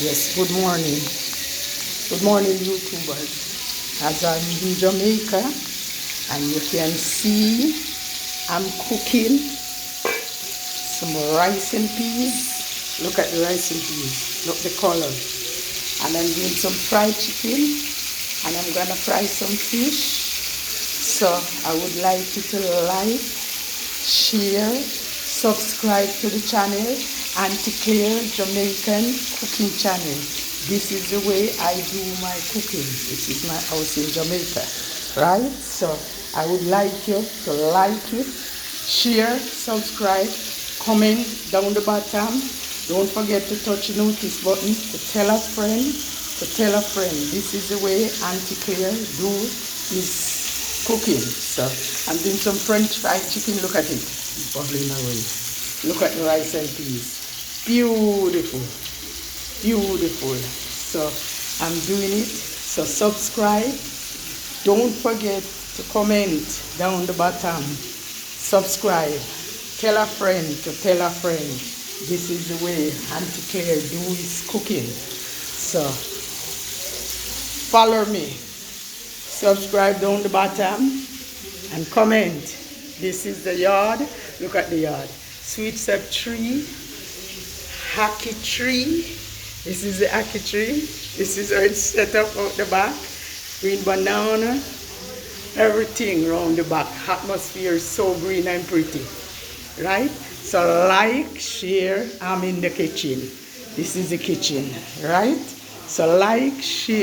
Yes, good morning. Good morning, YouTubers. As I'm in Jamaica, and you can see I'm cooking some rice and peas. Look at the rice and peas. Look the color. And I'm doing some fried chicken, and I'm gonna fry some fish. So I would like you to like, share, subscribe to the channel, Aunty Clair Jamaican cooking channel. This is the way I do my cooking. This is my house in Jamaica, right? So I would like you to like it, share, subscribe, comment down the bottom. Don't forget to touch the notice button to tell a friend, to tell a friend. This is the way Aunty Clair do his cooking. So I'm doing some French fried chicken. Look at it, it's bubbling away. Look at the rice and peas. Beautiful, beautiful. So I'm doing it. So subscribe. Don't forget to comment down the bottom. Subscribe. Tell a friend to tell a friend. This is the way Aunty Clair do his cooking. So follow me. Subscribe down the bottom and comment. This is the yard. Look at the yard. Sweet sap tree, hacky tree. This is the hacky tree. This is how it's set up out the back. Green banana, everything around the back. Atmosphere is so green and pretty, right? So like, share. I'm in the kitchen. This is the kitchen, right? So like, share.